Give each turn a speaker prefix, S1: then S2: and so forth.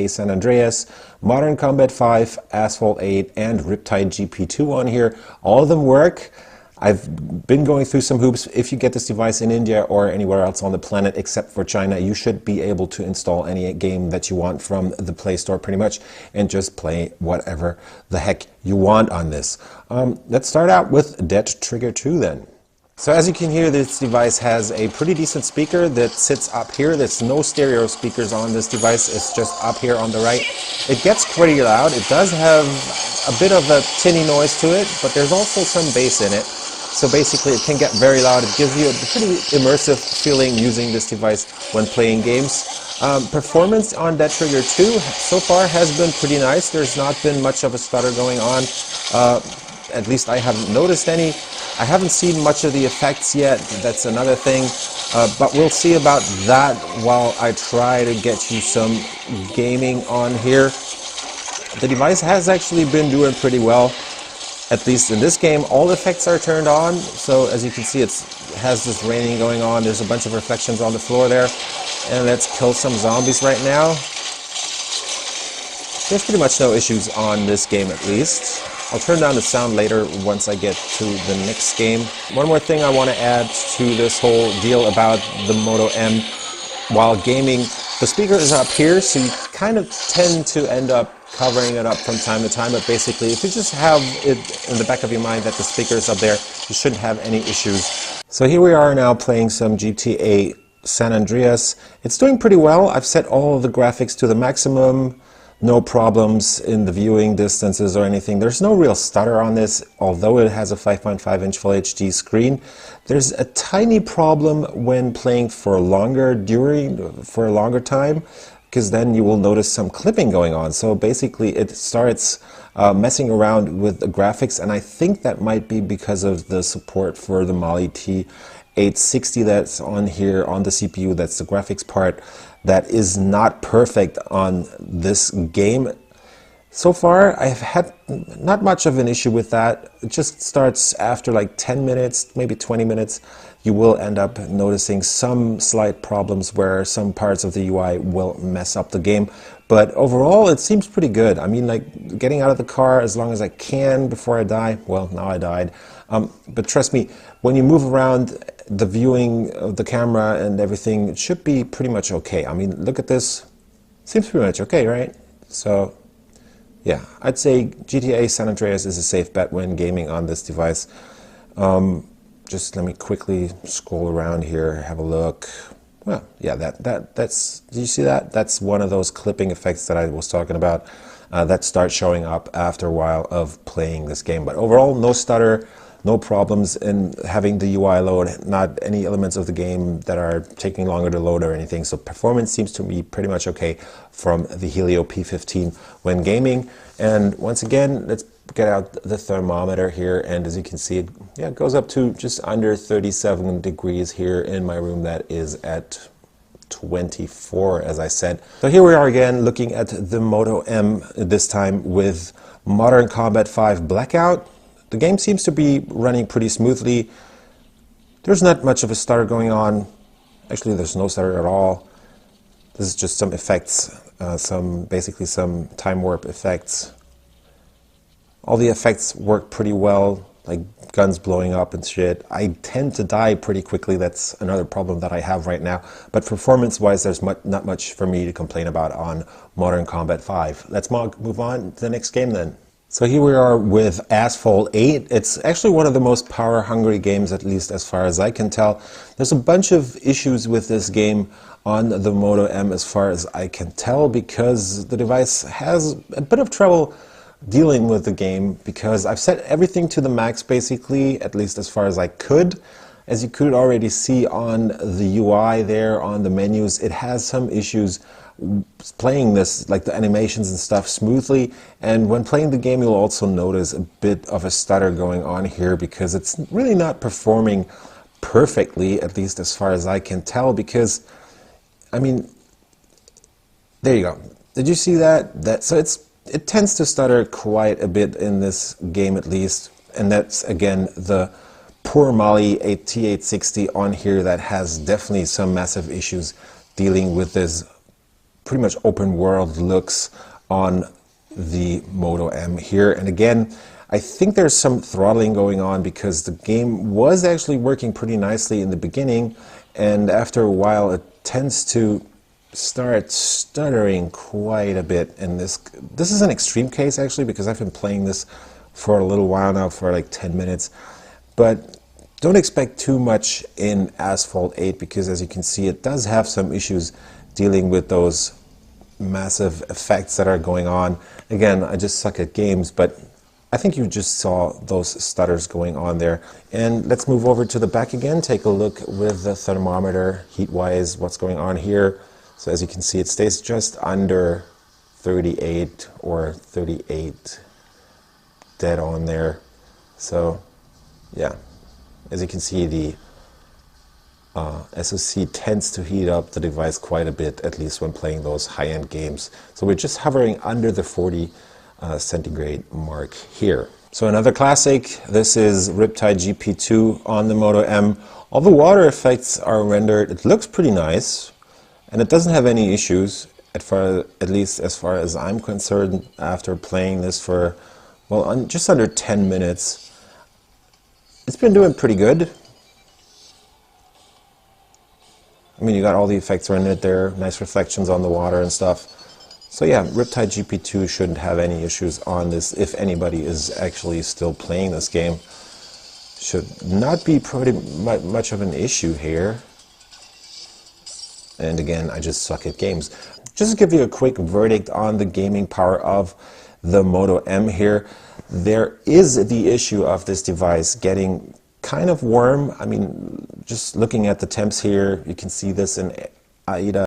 S1: GTA San Andreas, Modern Combat 5, Asphalt 8, and Riptide GP2 on here. All of them work. I've been going through some hoops. If you get this device in India or anywhere else on the planet except for China, you should be able to install any game that you want from the Play Store pretty much and just play whatever the heck you want on this. Let's start out with Dead Trigger 2 then. So as you can hear, this device has a pretty decent speaker that sits up here. There's no stereo speakers on this device. It's just up here on the right. It gets pretty loud. It does have a bit of a tinny noise to it, but there's also some bass in it. So basically it can get very loud. It gives you a pretty immersive feeling using this device when playing games. Performance on Dead Trigger 2 so far has been pretty nice. There's not been much of a stutter going on. At least I haven't noticed any. I haven't seen much of the effects yet. That's another thing. But we'll see about that while I try to get you some gaming on here. The device has actually been doing pretty well. At least in this game, all effects are turned on. So as you can see, it has this raining going on. There's a bunch of reflections on the floor there. And let's kill some zombies right now. There's pretty much no issues on this game at least. I'll turn down the sound later once I get to the next game. One more thing I want to add to this whole deal about the Moto M while gaming. The speaker is up here, so you kind of tend to end up covering it up from time to time, but basically if you just have it in the back of your mind that the speaker is up there, you shouldn't have any issues. So here we are now playing some GTA San Andreas. It's doing pretty well. I've set all of the graphics to the maximum. No problems in the viewing distances or anything. There's no real stutter on this, although it has a 5.5-inch Full HD screen. There's a tiny problem when playing for a longer time, because then you will notice some clipping going on. So basically it starts messing around with the graphics, and I think that might be because of the support for the Mali T860 that's on here on the CPU. That's the graphics part that is not perfect on this game. So far I've had not much of an issue with that. It just starts after like 10 minutes, maybe 20 minutes. You will end up noticing some slight problems where some parts of the UI will mess up the game. But overall, it seems pretty good. I mean, like getting out of the car as long as I can before I die. Well, now I died. But trust me, when you move around, the viewing of the camera and everything, it should be pretty much okay. I mean, look at this. Seems pretty much okay, right? So, yeah, I'd say GTA San Andreas is a safe bet when gaming on this device. Just let me quickly scroll around here, have a look. Well, yeah, that's, did you see that? That's one of those clipping effects that I was talking about that start showing up after a while of playing this game. But overall, no stutter, no problems in having the UI load, not any elements of the game that are taking longer to load or anything. So performance seems to be pretty much okay from the Helio P15 when gaming. And once again, let's get out the thermometer here, and as you can see, it goes up to just under 37 degrees here in my room. That is at 24, as I said. So here we are again looking at the Moto M, this time with Modern Combat 5 Blackout. The game seems to be running pretty smoothly. There's not much of a stutter going on. Actually, there's no stutter at all. This is just some effects, basically some time warp effects. All the effects work pretty well, like guns blowing up and shit. I tend to die pretty quickly. That's another problem that I have right now. But performance-wise, there's not much for me to complain about on Modern Combat 5. Let's move on to the next game then. So here we are with Asphalt 8. It's actually one of the most power-hungry games, at least as far as I can tell. There's a bunch of issues with this game on the Moto M as far as I can tell, because the device has a bit of trouble dealing with the game, because I've set everything to the max basically, at least as far as I could. As you could already see on the UI there on the menus, it has some issues playing this, like the animations and stuff, smoothly. And when playing the game, you'll also notice a bit of a stutter going on here, because it's really not performing perfectly, at least as far as I can tell. Because, I mean, there you go. Did you see that? So it tends to stutter quite a bit in this game, at least. And that's, again, the poor Mali T860 on here that has definitely some massive issues dealing with this pretty much open world looks on the Moto M here. And again, I think there's some throttling going on because the game was actually working pretty nicely in the beginning, and after a while it tends to start stuttering quite a bit. And this is an extreme case actually, because I've been playing this for a little while now, for like 10 minutes. But don't expect too much in Asphalt 8, because as you can see, it does have some issues dealing with those massive effects that are going on. Again, I just suck at games, but I think you just saw those stutters going on there. And let's move over to the back again, take a look with the thermometer heat-wise, what's going on here. So as you can see, it stays just under 38 or 38 dead on there. So yeah, as you can see, the SoC tends to heat up the device quite a bit, at least when playing those high-end games. So we're just hovering under the 40 centigrade mark here. So another classic, this is Riptide GP2 on the Moto M. All the water effects are rendered. It looks pretty nice, and it doesn't have any issues, at least as far as I'm concerned, after playing this for, well, just under 10 minutes. It's been doing pretty good. I mean, you got all the effects rendered there, nice reflections on the water and stuff. So yeah, Riptide GP2 shouldn't have any issues on this. If anybody is actually still playing this game, should not be pretty much of an issue here. And again, I just suck at games. Just to give you a quick verdict on the gaming power of the Moto M here, there is the issue of this device getting kind of warm. I mean, just looking at the temps here, you can see this in AIDA.